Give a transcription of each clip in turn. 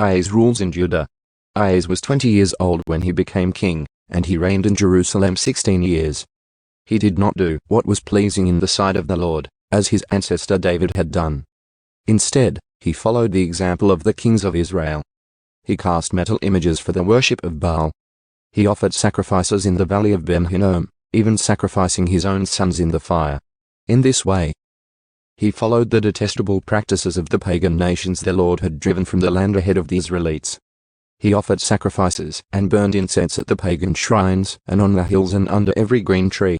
Ahaz rules in Judah. Ahaz was 20 years old when he became king, and he reigned in Jerusalem 16 years. He did not do what was pleasing in the sight of the Lord, as his ancestor David had done. Instead, he followed the example of the kings of Israel. He cast metal images for the worship of Baal. He offered sacrifices in the valley of Ben Hinnom, even sacrificing his own sons in the fire. In this way, he followed the detestable practices of the pagan nations the Lord had driven from the land ahead of the Israelites. He offered sacrifices and burned incense at the pagan shrines and on the hills and under every green tree.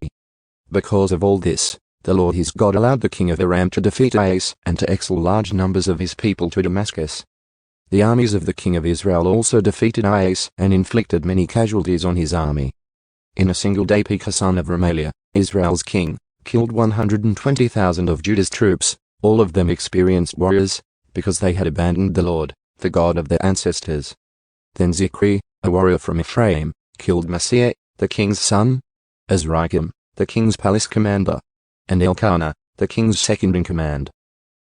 Because of all this, the Lord his God allowed the king of Aram to defeat Ahaz and to exile large numbers of his people to Damascus. The armies of the king of Israel also defeated Ahaz and inflicted many casualties on his army. In a single day Pekah son of Remaliah, Israel's king, killed 120,000 of Judah's troops, all of them experienced warriors, because they had abandoned the Lord, the God of their ancestors. Then Zikri, a warrior from Ephraim, killed Maaseiah, the king's son, Azrikam, the king's palace commander, and Elkanah, the king's second-in-command.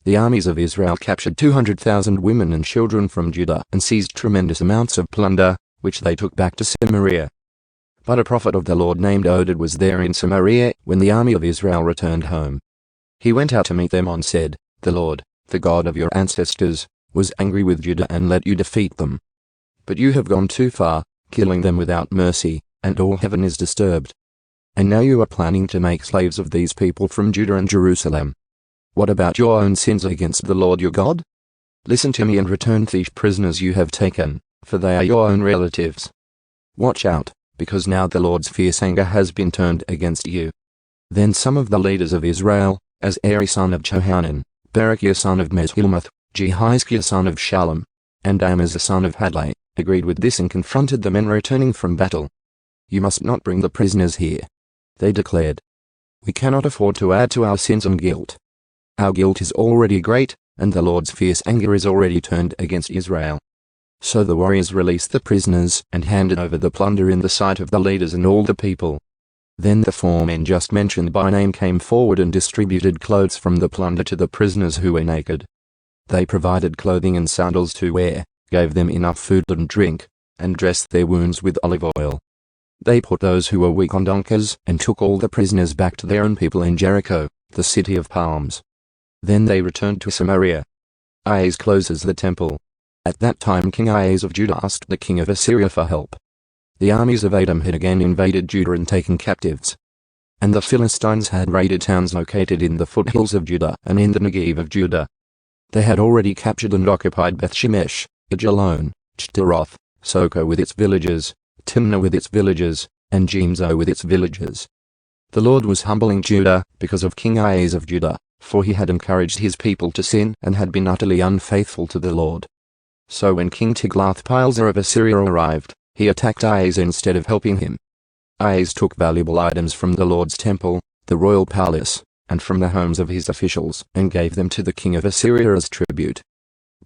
The armies of Israel captured 200,000 women and children from Judah and seized tremendous amounts of plunder, which they took back to Samaria. But a prophet of the Lord named Oded was there in Samaria when the army of Israel returned home. He went out to meet them and said, "The Lord, the God of your ancestors, was angry with Judah and let you defeat them. But you have gone too far, killing them without mercy, and all heaven is disturbed. And now you are planning to make slaves of these people from Judah and Jerusalem. What about your own sins against the Lord your God? Listen to me and return these prisoners you have taken, for they are your own relatives. Watch out, because now the Lord's fierce anger has been turned against you." Then some of the leaders of Israel, as Eri son of Johanan, Berechiah son of Meshilmoth, Jehizkiah son of Shallum, and Amazah son of Hadlai, agreed with this and confronted the men returning from battle. "You must not bring the prisoners here," they declared. "We cannot afford to add to our sins and guilt. Our guilt is already great, and the Lord's fierce anger is already turned against Israel." So the warriors released the prisoners and handed over the plunder in the sight of the leaders and all the people. Then the four men just mentioned by name came forward and distributed clothes from the plunder to the prisoners who were naked. They provided clothing and sandals to wear, gave them enough food and drink, and dressed their wounds with olive oil. They put those who were weak on donkeys and took all the prisoners back to their own people in Jericho, the city of palms. Then they returned to Samaria. Ahaz closes the temple. At that time King Ahaz of Judah asked the king of Assyria for help. The armies of Edom had again invaded Judah and taken captives. And the Philistines had raided towns located in the foothills of Judah and in the Negev of Judah. They had already captured and occupied Beth-Shemesh, Ajalon, Chteroth, Soko with its villages, Timnah with its villages, and Jimzo with its villages. The Lord was humbling Judah because of King Ahaz of Judah, for he had encouraged his people to sin and had been utterly unfaithful to the Lord. So when King Tiglath-Pileser of Assyria arrived, he attacked Ahaz instead of helping him. Ahaz took valuable items from the Lord's temple, the royal palace, and from the homes of his officials, and gave them to the king of Assyria as tribute.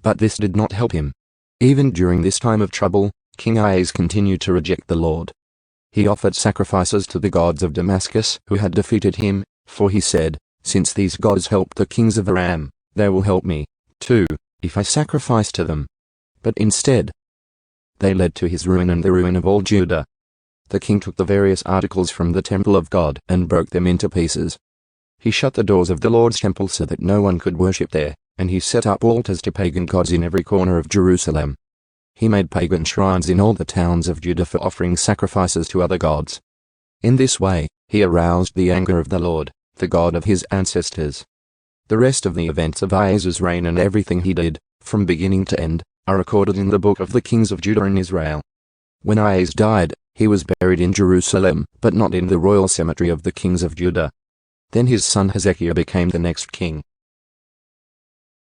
But this did not help him. Even during this time of trouble, King Ahaz continued to reject the Lord. He offered sacrifices to the gods of Damascus who had defeated him, for he said, "Since these gods helped the kings of Aram, they will help me, too, if I sacrifice to them." But instead, they led to his ruin and the ruin of all Judah. The king took the various articles from the temple of God and broke them into pieces. He shut the doors of the Lord's temple so that no one could worship there, and he set up altars to pagan gods in every corner of Jerusalem. He made pagan shrines in all the towns of Judah for offering sacrifices to other gods. In this way, he aroused the anger of the Lord, the God of his ancestors. The rest of the events of Ahaz's reign and everything he did, from beginning to end, are recorded in the book of the kings of Judah and Israel. When Ahaz died, he was buried in Jerusalem, but not in the royal cemetery of the kings of Judah. Then his son Hezekiah became the next king.